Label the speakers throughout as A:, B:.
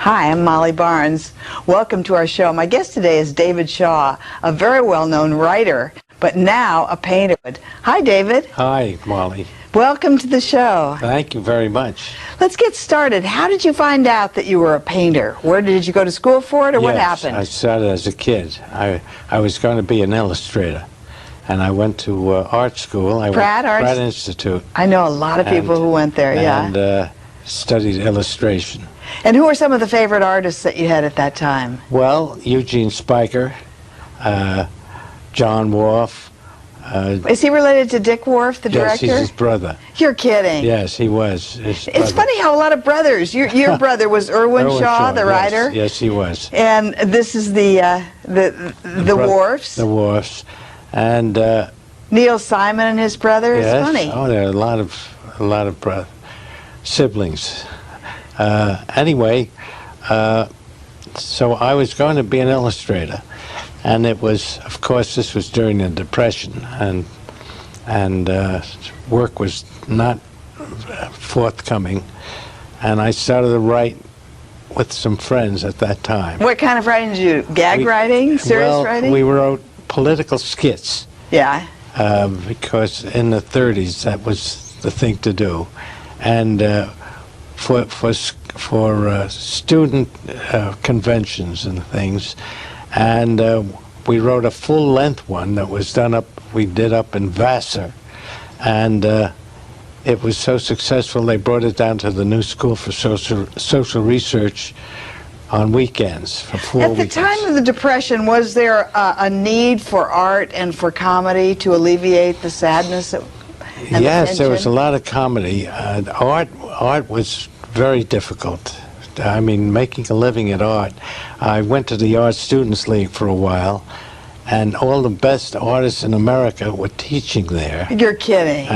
A: Hi, I'm Molly Barnes. Welcome to our show. My guest today is David Shaw, a very well-known writer, but now a painter. Hi, David.
B: Hi, Molly.
A: Welcome to the show.
B: Thank you very much.
A: Let's get started. How did you find out that you were a painter? Where did you go to school for it, or what happened?
B: I started as a kid. I was going to be an illustrator, and I went to art school. Pratt Institute.
A: I know a lot of people who went there,
B: and studied illustration.
A: And who were some of the favorite artists that you had at that time?
B: Well, Eugene Spiker, John Worf.
A: Is he related to Dick Worf, the director?
B: Yes, he's his brother.
A: You're kidding.
B: Yes, he was.
A: It's funny how a lot of brothers. Your brother was Irwin Shaw, the writer.
B: Yes, he was.
A: And this is the Worfs.
B: The Worfs, and
A: Neil Simon and his brother.
B: Yes.
A: It's funny.
B: Oh, there are a lot of siblings. Anyway, so I was going to be an illustrator, and it was, of course, this was during the Depression, and work was not forthcoming, and I started to write with some friends at that time.
A: What kind of writing did you do? Gag writing? Serious writing?
B: We wrote political skits.
A: Yeah.
B: Because in the 30s that was the thing to do, and for student conventions and things, and we wrote a full-length one that was we did up in Vassar, and it was so successful they brought it down to the New School for Social Research on weekends for 4 weeks.
A: At the time of the Depression, was there a need for art and for comedy to alleviate the sadness?
B: Yes, there was a lot of comedy. Art was very difficult. I mean, making a living at art. I went to the Art Students League for a while, and all the best artists in America were teaching there.
A: You're kidding.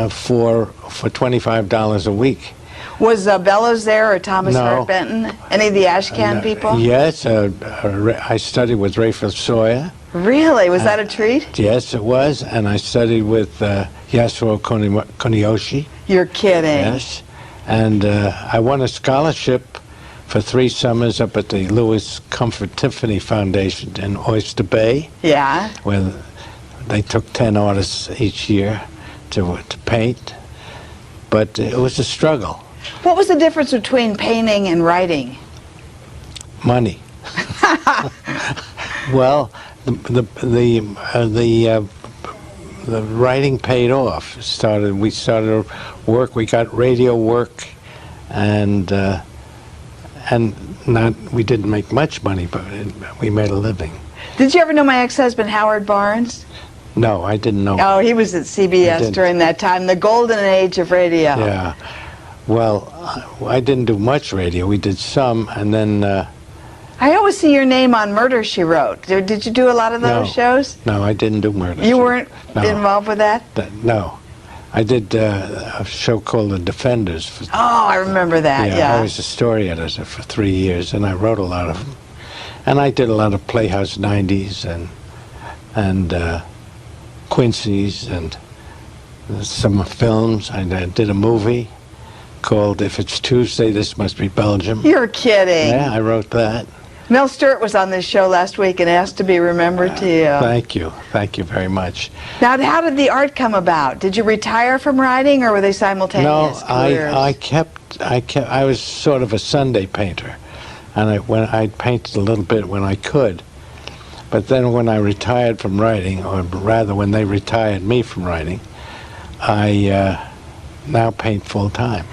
B: For $25 a week.
A: Was Bellows there, or Thomas
B: No.
A: Hart Benton? Any of the Ashcan people?
B: Yes, I studied with Raphael Sawyer.
A: Really? Was that a treat?
B: Yes, it was, and I studied with Yasuo Kuniyoshi.
A: You're kidding.
B: Yes, and I won a scholarship for 3 summers up at the Louis Comfort Tiffany Foundation in Oyster Bay.
A: Yeah.
B: Where they took 10 artists each year to paint, but it was a struggle.
A: What was the difference between painting and writing?
B: Money. Well, the writing paid off. We started work. We got radio work, and we didn't make much money, but we made a living.
A: Did you ever know my ex-husband Howard Barnes?
B: No, I didn't know.
A: Oh, he was at CBS during that time, the golden age of radio.
B: Yeah. Well, I didn't do much radio. We did some, and then...
A: I always see your name on Murder, She Wrote. Did you do a lot of those shows?
B: No, I didn't do Murder.
A: You weren't involved with that?
B: No. I did a show called The Defenders.
A: Oh, I remember that, yeah.
B: I was a story editor for 3 years, and I wrote a lot of them. And I did a lot of Playhouse 90s and Quincy's and some films. I did a movie called If It's Tuesday, This Must Be Belgium.
A: You're kidding.
B: Yeah, I wrote that.
A: Mel Stewart was on this show last week and asked to be remembered to you.
B: Thank you. Thank you very much.
A: Now, how did the art come about? Did you retire from writing, or were they simultaneous careers?
B: I was sort of a Sunday painter, and I painted a little bit when I could. But then when I retired from writing, or rather when they retired me from writing, I now paint full time.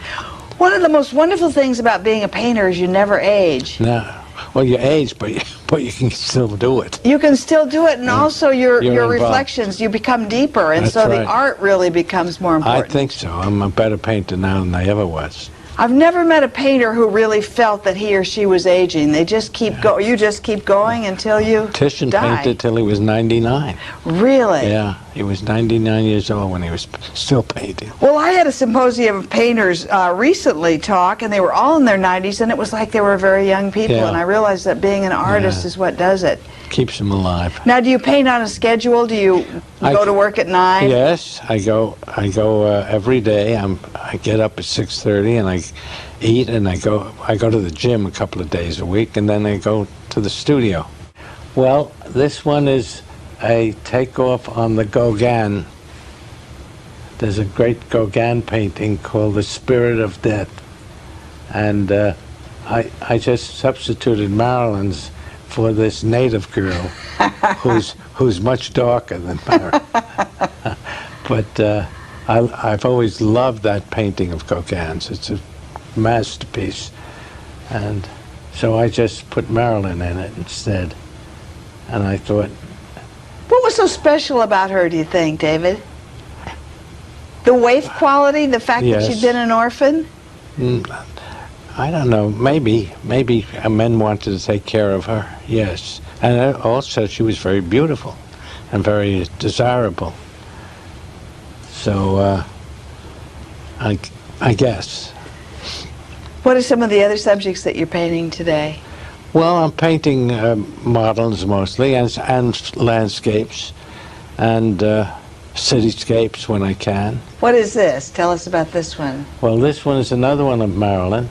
A: One of the most wonderful things about being a painter is you never age.
B: No. Well, you age, but you can still do it.
A: You can still do it, and also your
B: involved.
A: Reflections, you become deeper, and
B: That's
A: so
B: right.
A: the art really becomes more important.
B: I think so. I'm a better painter now than I ever was.
A: I've never met a painter who really felt that he or she was aging. They just keep going. You just keep going until you
B: Titian
A: die.
B: painted till he was 99.
A: Really?
B: Yeah, he was 99 years old when he was still painting.
A: Well, I had a symposium of painters recently talk, and they were all in their 90s, and it was like they were very young people,
B: Yeah.
A: and I realized that being an artist is what does it.
B: Keeps him alive.
A: Now, do you paint on a schedule? Do you go to work at 9?
B: Yes, I go every day. I get up at 6:30 and I eat, and I go to the gym a couple of days a week, and then I go to the studio. Well, this one is a takeoff on the Gauguin. There's a great Gauguin painting called The Spirit of Death, and I just substituted Marilyn's for this native girl who's much darker than Marilyn. But I've always loved that painting of Gauguin's. It's a masterpiece, and so I just put Marilyn in it instead. And I thought,
A: what was so special about her, do you think, David? The waif quality, the fact that she'd been an orphan?
B: I don't know. Maybe men wanted to take care of her. Yes, and also she was very beautiful and very desirable. So I guess.
A: What are some of the other subjects that you're painting today?
B: Well, I'm painting models mostly, and landscapes, and cityscapes when I can.
A: What is this? Tell us about this one.
B: Well, this one is another one of Marilyn.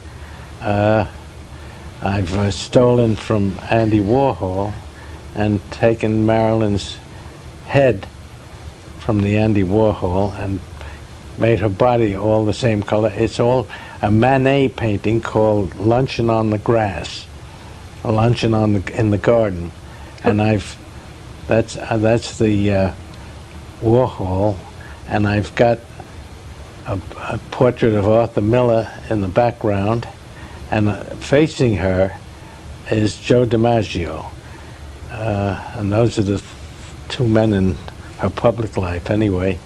B: I've stolen from Andy Warhol and taken Marilyn's head from the Andy Warhol and made her body all the same color. It's all a Manet painting called Luncheon on the Grass, a luncheon in the garden, and that's the Warhol, and I've got a portrait of Arthur Miller in the background, and facing her is Joe DiMaggio, and those are the two men in her public life anyway,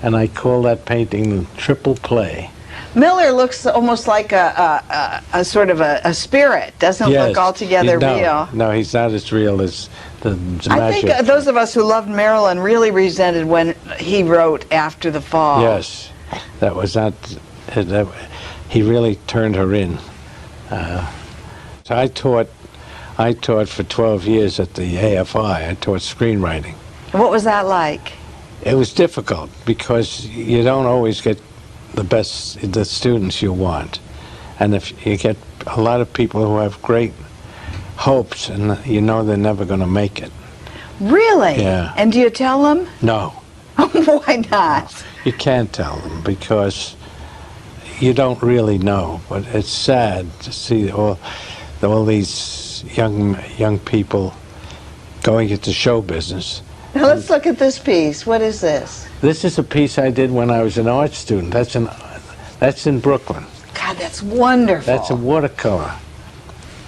B: and I call that painting the Triple Play.
A: Miller looks almost like a sort of a spirit, doesn't look altogether real.
B: No, he's not as real as the DiMaggio.
A: I think those of us who loved Marilyn really resented when he wrote After the Fall.
B: Yes, that was not, he really turned her in. So I taught for 12 years at the AFI. I taught screenwriting.
A: And what was that like?
B: It was difficult because you don't always get the students you want, and if you get a lot of people who have great hopes and you know they're never going to make it.
A: Really?
B: Yeah.
A: And do you tell them?
B: No.
A: Why not?
B: You can't tell them because you don't really know, but it's sad to see all these young people going into show business.
A: Now let's look at this piece. What is this?
B: This is a piece I did when I was an art student. That's in Brooklyn.
A: God, that's wonderful.
B: That's a watercolor.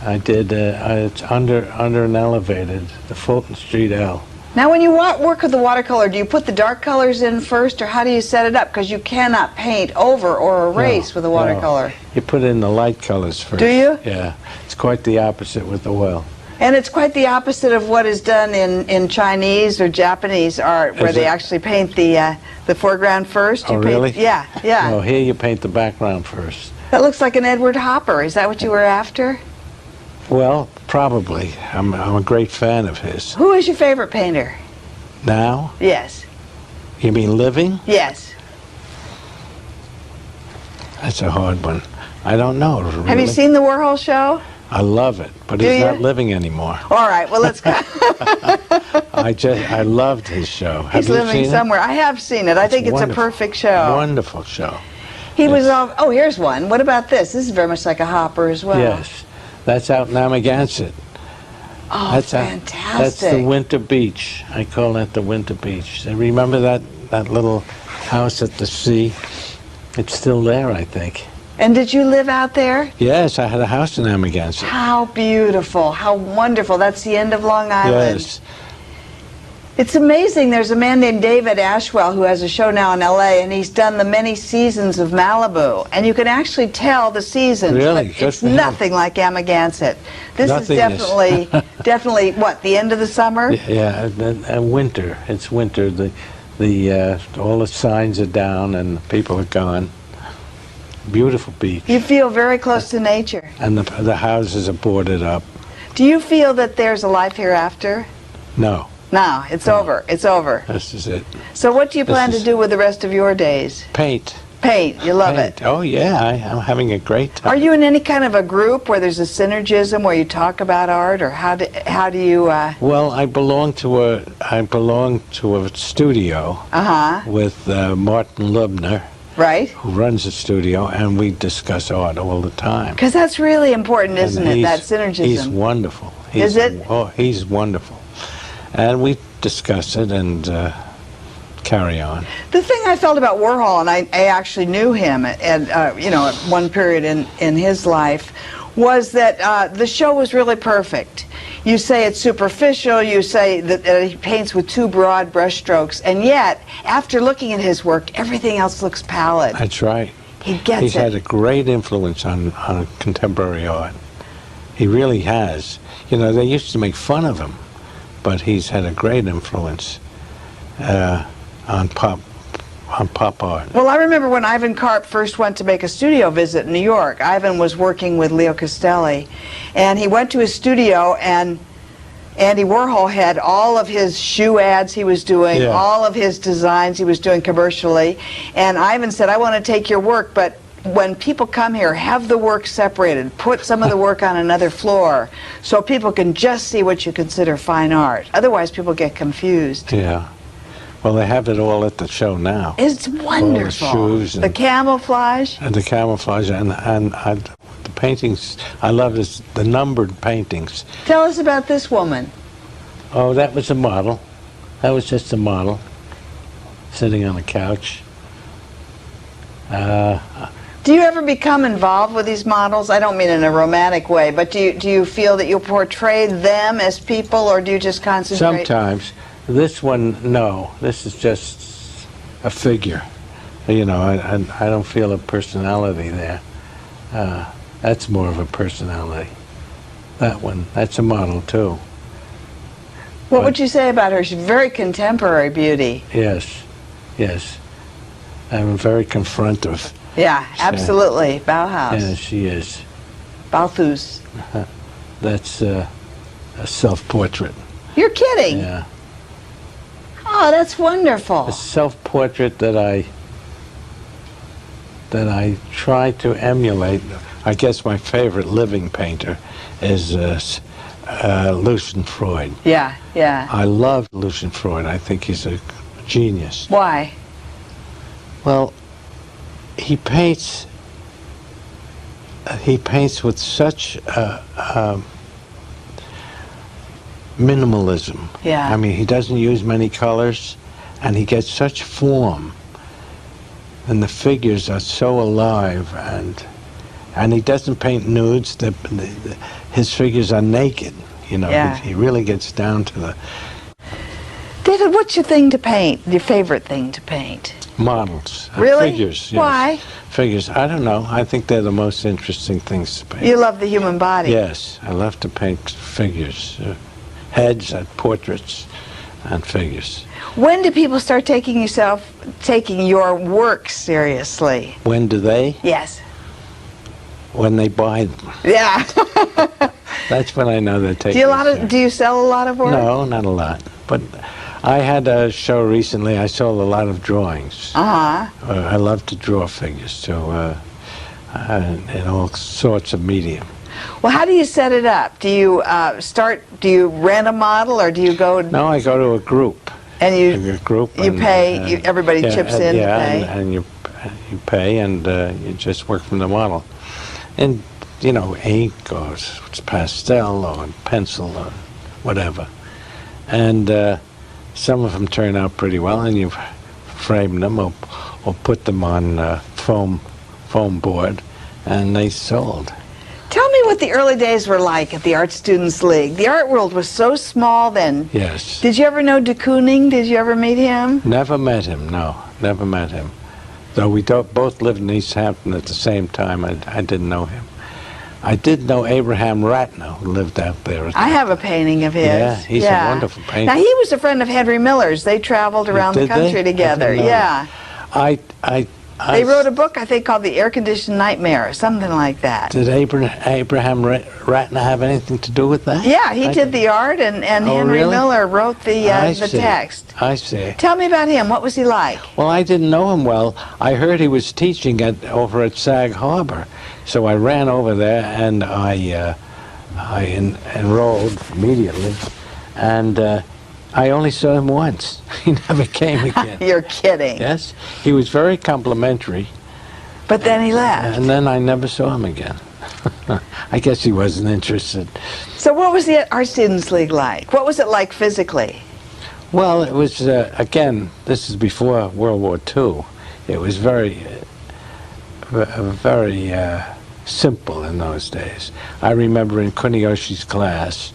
B: I did. It's under an elevated, the Fulton Street L.
A: Now, when you work with the watercolor, do you put the dark colors in first, or how do you set it up? Because you cannot paint over or erase with a watercolor.
B: No. You put in the light colors first.
A: Do you?
B: Yeah. It's quite the opposite with the oil.
A: And it's quite the opposite of what is done in Chinese or Japanese art, where they actually paint the foreground first.
B: Oh, really?
A: Yeah, yeah.
B: No, here you paint the background first.
A: That looks like an Edward Hopper. Is that what you were after?
B: Well, probably. I'm a great fan of his.
A: Who is your favorite painter?
B: Now?
A: Yes.
B: You mean living?
A: Yes.
B: That's a hard one. I don't know, really.
A: Have you seen the Warhol show?
B: I love it, but
A: Do
B: he's
A: you?
B: not living anymore.
A: All right, well, let's go.
B: I loved his show. Have
A: He's
B: you
A: living
B: seen
A: somewhere. I have seen it. I think it's
B: wonderful.
A: a perfect show.
B: Wonderful show.
A: He was
B: Yes.
A: on, oh, here's one. What about this? This is very much like a Hopper as well.
B: Yes, that's out in Amagansett.
A: Oh,
B: That's
A: fantastic.
B: That's the Winter Beach. I call that the Winter Beach. Remember that little house at the sea? It's still there, I think.
A: And did you live out there?
B: Yes, I had a house in Amagansett.
A: How beautiful. How wonderful. That's the end of Long Island.
B: Yes.
A: It's amazing. There's a man named David Ashwell who has a show now in L.A., and he's done the many seasons of Malibu. And you can actually tell the seasons.
B: Really?
A: But
B: Good
A: it's
B: for him.
A: nothing like Amagansett. This
B: Nothing
A: is definitely, what, the end of the summer?
B: Yeah, and winter. It's winter. All the signs are down and people are gone. Beautiful beach.
A: You feel very close to nature.
B: And the houses are boarded up.
A: Do you feel that there's a life hereafter?
B: No,
A: No, it's over. It's over.
B: this is it.
A: So what do you plan to
B: is-
A: do with the rest of your days?
B: Paint.
A: Paint. You love
B: Paint.
A: it.
B: Oh yeah, I'm having a great time.
A: Are you in any kind of a group where there's a synergism where you talk about art, or how do you?
B: Well, I belong to a studio with Martin Lubner,
A: Right?
B: who runs the studio, and we discuss art all the time.
A: Because that's really important, isn't
B: And
A: it? That
B: He's
A: synergism.
B: wonderful.
A: Is it?
B: Oh, he's wonderful. And we discuss it and carry on.
A: The thing I felt about Warhol, and I actually knew him at one period in his life, was that the show was really perfect. You say it's superficial, you say that he paints with too broad brushstrokes, and yet, after looking at his work, everything else looks pallid.
B: That's right.
A: He gets
B: He's
A: it.
B: had a great influence on contemporary art. He really has. You know, they used to make fun of him, but he's had a great influence on pop art.
A: Well, I remember when Ivan Karp first went to make a studio visit in New York. Ivan was working with Leo Castelli, and he went to his studio, and Andy Warhol had all of his shoe ads he was doing,
B: Yeah.
A: all of his designs he was doing commercially, and Ivan said, I want to take your work, but when people come here, have the work separated, put some of the work on another floor so people can just see what you consider fine art. Otherwise, people get confused.
B: Yeah. Well, they have it all at the show now.
A: It's wonderful.
B: shoes
A: The
B: and-
A: camouflage.
B: And the camouflage and the paintings, I love this, the numbered paintings.
A: Tell us about this woman.
B: Oh, that was a model. That was just a model sitting on a couch.
A: Do you ever become involved with these models? I don't mean in a romantic way, but do you feel that you portray them as people, or do you just concentrate?
B: Sometimes. This one, no. This is just a figure. You know, I don't feel a personality there. That's more of a personality. That one, that's a model too.
A: What would you say about her? She's very contemporary beauty.
B: Yes, yes. I'm very confrontive.
A: Yeah, absolutely. Bauhaus.
B: Yeah, she is.
A: Balthus.
B: That's a self-portrait.
A: You're kidding.
B: Yeah.
A: Oh, that's wonderful.
B: A self-portrait that I try to emulate. I guess my favorite living painter is Lucian Freud.
A: Yeah, yeah.
B: I love Lucian Freud. I think he's a genius.
A: Why?
B: Well, he paints with such minimalism.
A: Yeah.
B: I mean, he doesn't use many colors, and he gets such form, and the figures are so alive, and he doesn't paint nudes. His figures are naked. You know,
A: Yeah.
B: he really gets down to the
A: David, what's your thing to paint? Your favorite thing to paint?
B: models.
A: Really?
B: Figures. Yes.
A: Why?
B: Figures. I don't know. I think they're the most interesting things to paint.
A: You love the human body.
B: Yes, I love to paint figures, heads and portraits and figures.
A: When do people start taking your work seriously?
B: When do they?
A: Yes.
B: When they buy them.
A: Yeah.
B: That's when I know they're taking it.
A: Do you sell a lot of work?
B: No, not a lot. But I had a show recently. I sold a lot of drawings.
A: Uh-huh.
B: I love to draw figures too, in all sorts of medium.
A: Well, how do you set it up? Do you do you rent a model, or do you go?
B: No, I go to a group.
A: And you pay, everybody chips in to pay?
B: And you pay, and you just work from the model. And, you know, ink or it's pastel or pencil or whatever. And some of them turn out pretty well, and you frame them or put them on foam board, and they sold.
A: Tell me what the early days were like at the Art Students League. The art world was so small then.
B: Yes.
A: Did you ever know de Kooning? Did you ever meet him?
B: Never met him, no. Never met him. Though we both lived in East Hampton at the same time, I didn't know him. I did know Abraham Ratner, who lived out there.
A: I have a painting of his.
B: Yeah, he's a wonderful painter.
A: Now, he was a friend of Henry Miller's. They traveled around the country together. Yeah. They wrote a book, I think, called The Air-Conditioned Nightmare, or something like that.
B: Did Abraham Ratner have anything to do with that?
A: Yeah, he did the art, and Henry Miller wrote the text.
B: I see.
A: Tell me about him. What was he like?
B: Well, I didn't know him well. I heard he was teaching over at Sag Harbor, so I ran over there, and I enrolled immediately, and I only saw him once. He never came again.
A: You're kidding.
B: Yes. He was very complimentary.
A: But then he left.
B: And then I never saw him again. I guess he wasn't interested.
A: So what was the Art Students League like? What was it like physically?
B: Well, it was, again, this is before World War II. It was very simple in those days. I remember in Kuniyoshi's class,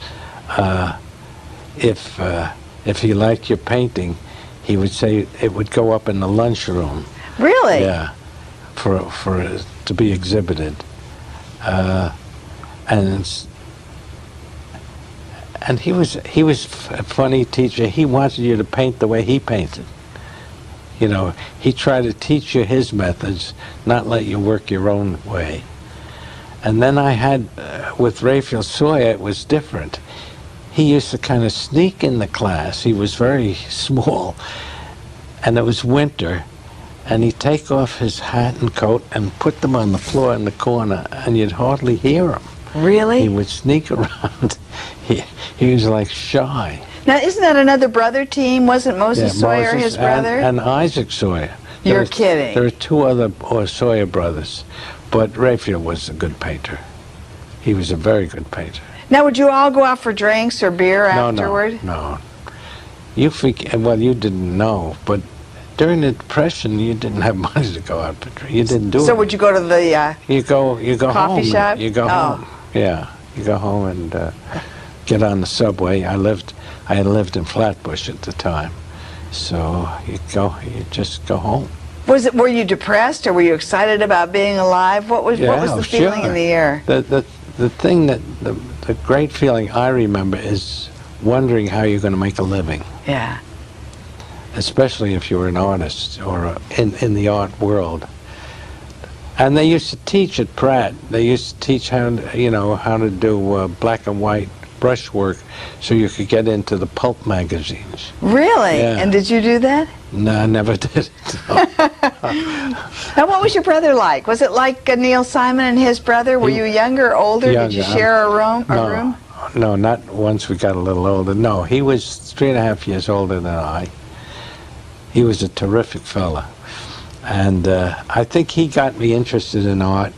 B: if he liked your painting, he would say it would go up in the lunchroom.
A: Really?
B: Yeah, to be exhibited. And he was a funny teacher. He wanted you to paint the way he painted. You know, he tried to teach you his methods, not let you work your own way. And then I had, with Raphael Sawyer, it was different. He used to kind of sneak in the class. He was very small, and it was winter, and he'd take off his hat and coat and put them on the floor in the corner, and you'd hardly hear him.
A: Really?
B: He would sneak around. He was like shy.
A: Now, isn't that another brother team? Wasn't Moses Sawyer his brother?
B: And Isaac Sawyer.
A: You're kidding.
B: There are two other Sawyer brothers, but Raphael was a good painter. He was a very good painter.
A: Now, would you all go out for drinks or beer afterward?
B: No. You didn't know, but during the Depression, you didn't have money to go out for drinks. You didn't do it.
A: So would you go to the
B: you go
A: coffee
B: home.
A: shop?
B: You go home. Yeah, you go home and get on the subway. I lived in Flatbush at the time, so you just go home.
A: Were you depressed, or were you excited about being alive? What was the feeling in the air?
B: The thing the great feeling I remember is wondering how you're going to make a living.
A: Yeah.
B: Especially if you were an artist or in the art world. And they used to teach at Pratt. They used to teach how to do black and white brushwork, so you could get into the pulp magazines.
A: Really?
B: Yeah.
A: And did you do that?
B: No, I never did.
A: Now, what was your brother like? Was it like Neil Simon and his brother? Were you younger or older?
B: Younger.
A: Did you share a room?
B: No, not once we got a little older. No, he was 3.5 years older than I. He was a terrific fella. And I think he got me interested in art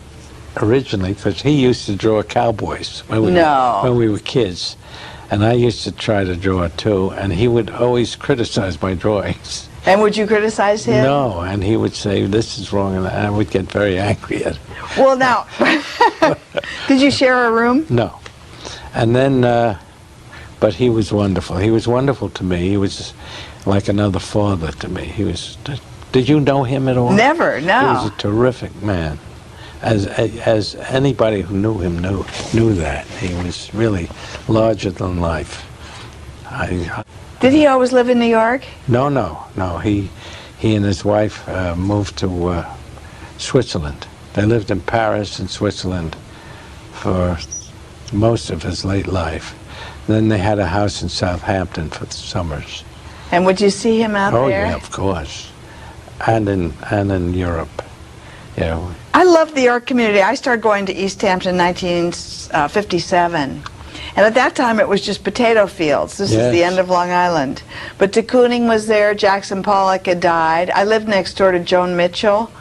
B: originally because he used to draw cowboys when we were kids. And I used to try to draw too, and he would always criticize my drawings.
A: And would you criticize him?
B: No, and he would say, this is wrong, and I would get very angry at him.
A: Well, now, did you share a room?
B: No. And then, but he was wonderful. He was wonderful to me. He was like another father to me. Did you know him at all?
A: Never, no.
B: He was a terrific man. As anybody who knew him knew that. He was really larger than life.
A: Did he always live in New York?
B: No. He and his wife moved to Switzerland. They lived in Paris and Switzerland for most of his late life. Then they had a house in Southampton for the summers.
A: And would you see him out there?
B: Oh yeah, of course. And in Europe.
A: I love the art community. I started going to East Hampton in 1957. And at that time, it was just potato fields. This is the end of Long Island. But de Kooning was there. Jackson Pollock had died. I lived next door to Joan Mitchell,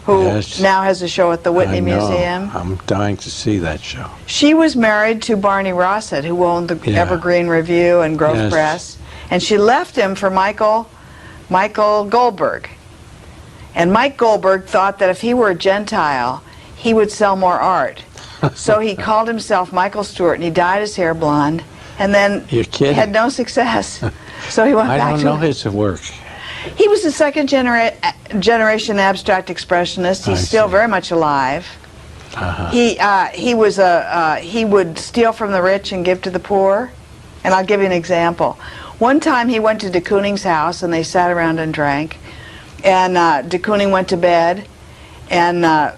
A: who now has a show at the Whitney Museum.
B: I'm dying to see that show.
A: She was married to Barney Rossett, who owned the Evergreen Review and Grove Press. And she left him for Michael Goldberg. And Mike Goldberg thought that if he were a Gentile, he would sell more art. So he called himself Michael Stewart, and he dyed his hair blonde, and then had no success. So he went back to...
B: I don't know his work.
A: He was a second generation abstract expressionist. He's still very much alive. He would steal from the rich and give to the poor. And I'll give you an example. One time he went to de Kooning's house, and they sat around and drank. And de Kooning went to bed, and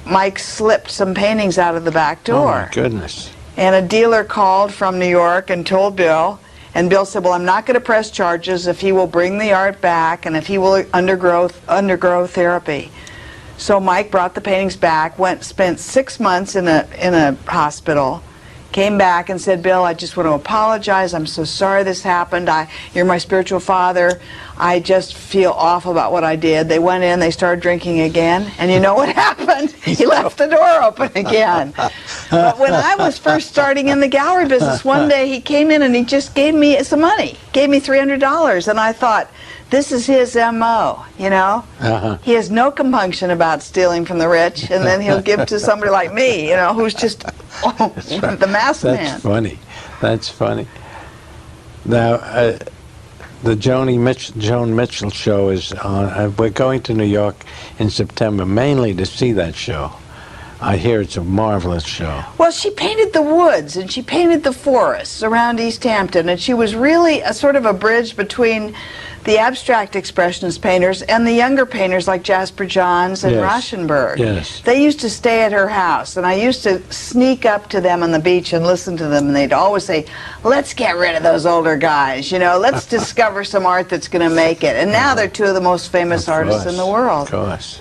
A: Mike slipped some paintings out of the back door.
B: Oh, my goodness.
A: And a dealer called from New York and told Bill, and Bill said, well, I'm not going to press charges if he will bring the art back and if he will undergo therapy. So Mike brought the paintings back, spent 6 months in a hospital, came back and said, Bill, I just want to apologize. I'm so sorry this happened. You're my spiritual father. I just feel awful about what I did. They went in, they started drinking again, and you know what happened? He left the door open again. But when I was first starting in the gallery business, one day he came in and he just gave me some money, gave me $300, and I thought, this is his M.O., you know? He has no compunction about stealing from the rich, and then he'll give to somebody like me, you know, who's just the masked man.
B: That's funny. That's funny. Now, the Joan Mitchell show is on. We're going to New York in September, mainly to see that show. I hear it's a marvelous show.
A: Well, she painted the woods, and she painted the forests around East Hampton, and she was really a sort of a bridge between the abstract expressionist painters and the younger painters like Jasper Johns and Rauschenberg.
B: Yes.
A: They used to stay at her house, and I used to sneak up to them on the beach and listen to them, and they'd always say, let's get rid of those older guys, you know, let's discover some art that's going to make it. And now they're two of the most famous artists in the world.
B: Of course.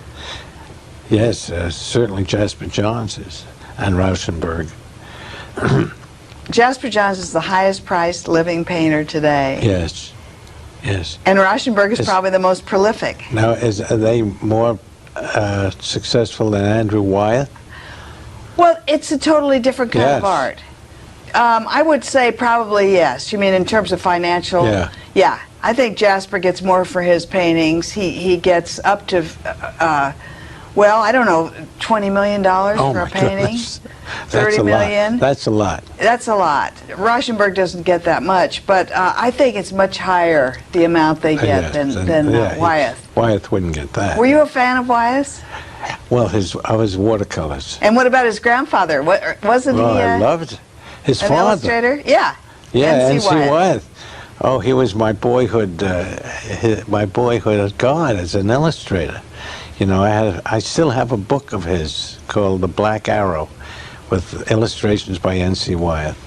B: Yes, certainly Jasper Johns is, and Rauschenberg.
A: Jasper Johns is the highest priced living painter today.
B: Yes, yes.
A: And Rauschenberg is probably the most prolific.
B: Now, are they more successful than Andrew Wyeth?
A: Well, it's a totally different kind of art. I would say probably yes. You mean in terms of financial?
B: Yeah.
A: Yeah. I think Jasper gets more for his paintings. He gets up to... well, I don't know, $20 million for a painting?
B: Goodness.
A: $30 million?
B: That's a lot.
A: That's a lot. Rauschenberg doesn't get that much, but I think it's much higher, the amount they get, than Wyeth.
B: Wyeth wouldn't get that.
A: Were you a fan of Wyeth?
B: Well, I was watercolors.
A: And what about his grandfather? Wasn't he
B: I loved his father.
A: Illustrator? Yeah.
B: Yeah, N.C. Wyeth. Oh, he was my boyhood, god as an illustrator. You know, I still have a book of his called The Black Arrow with illustrations by N.C. Wyeth.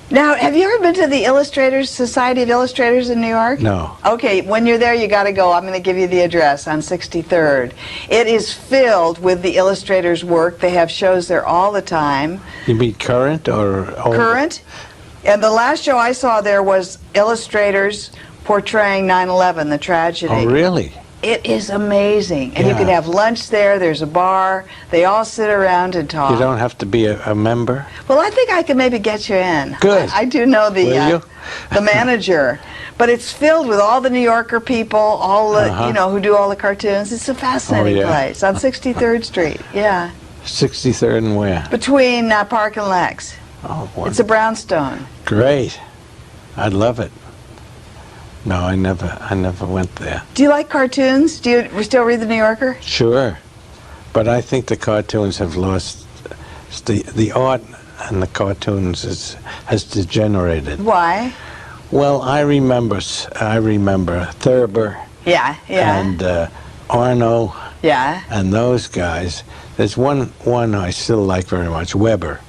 A: Now, have you ever been to the Society of Illustrators in New York?
B: No.
A: Okay, when you're there, you got to go. I'm going to give you the address on 63rd. It is filled with the illustrators' work. They have shows there all the time.
B: You mean current or old?
A: Current. And the last show I saw there was illustrators portraying 9/11, the tragedy.
B: Oh, really?
A: It is amazing. And you can have lunch there. There's a bar. They all sit around and talk.
B: You don't have to be a member?
A: Well, I think I can maybe get you in.
B: Good.
A: I do know
B: the
A: manager. But it's filled with all the New Yorker people, all the, you know, who do all the cartoons. It's a fascinating place on 63rd Street. Yeah.
B: 63rd and where?
A: Between Park and Lex.
B: Oh, wonderful.
A: It's a brownstone.
B: Great. I'd love it. No, I never went there.
A: Do you like cartoons? Do you still read the New Yorker?
B: Sure, but I think the cartoons have lost the art, and the cartoons has degenerated.
A: Why?
B: Well, I remember Thurber.
A: Yeah.
B: And Arno.
A: Yeah.
B: And those guys. There's one I still like very much. Weber.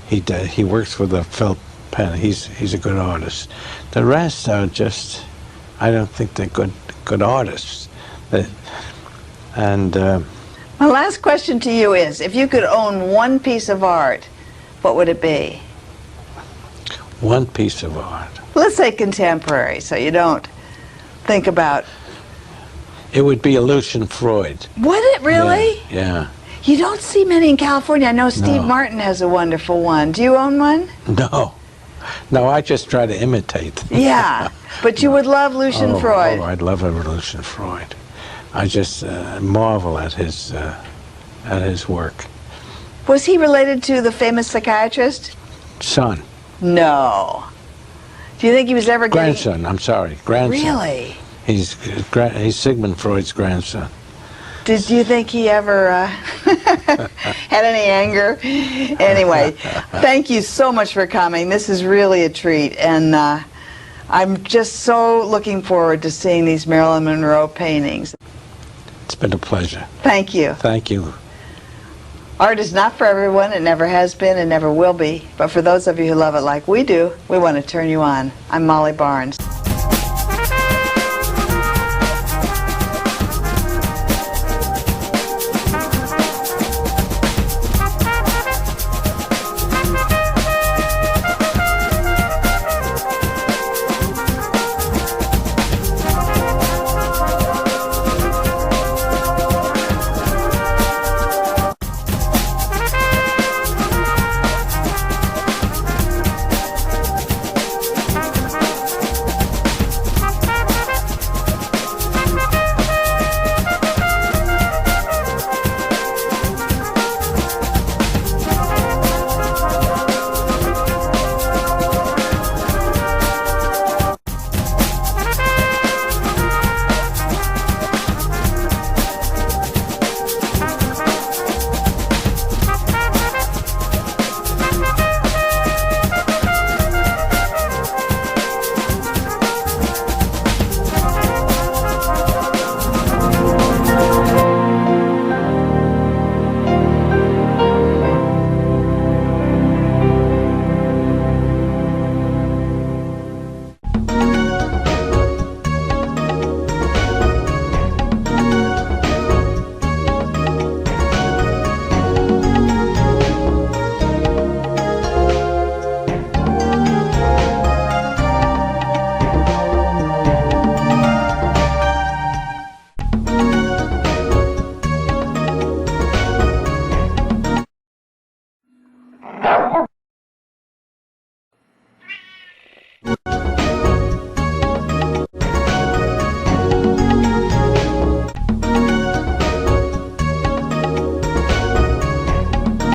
B: He works with a felt pen. He's a good artist. The rest are just, I don't think they're good artists.
A: My last question to you is, if you could own one piece of art, what would it be?
B: One piece of art.
A: Let's say contemporary, so you don't think about...
B: It would be a Lucian Freud.
A: Would it really?
B: Yeah.
A: You don't see many in California. I know Steve Martin has a wonderful one. Do you own one?
B: No. No, I just try to imitate them.
A: Yeah, but you would love Lucian Freud.
B: Oh, I'd love a Lucian Freud. I just marvel at his work.
A: Was he related to the famous psychiatrist?
B: Son.
A: No. Do you think he was ever
B: Grandson, I'm sorry. Grandson.
A: Really?
B: He's Sigmund Freud's grandson.
A: Did you think he ever had any anger? Anyway, thank you so much for coming. This is really a treat, and I'm just so looking forward to seeing these Marilyn Monroe paintings.
B: It's been a pleasure.
A: Thank you.
B: Thank you.
A: Art is not for everyone. It never has been and never will be. But for those of you who love it like we do, we want to turn you on. I'm Molly Barnes.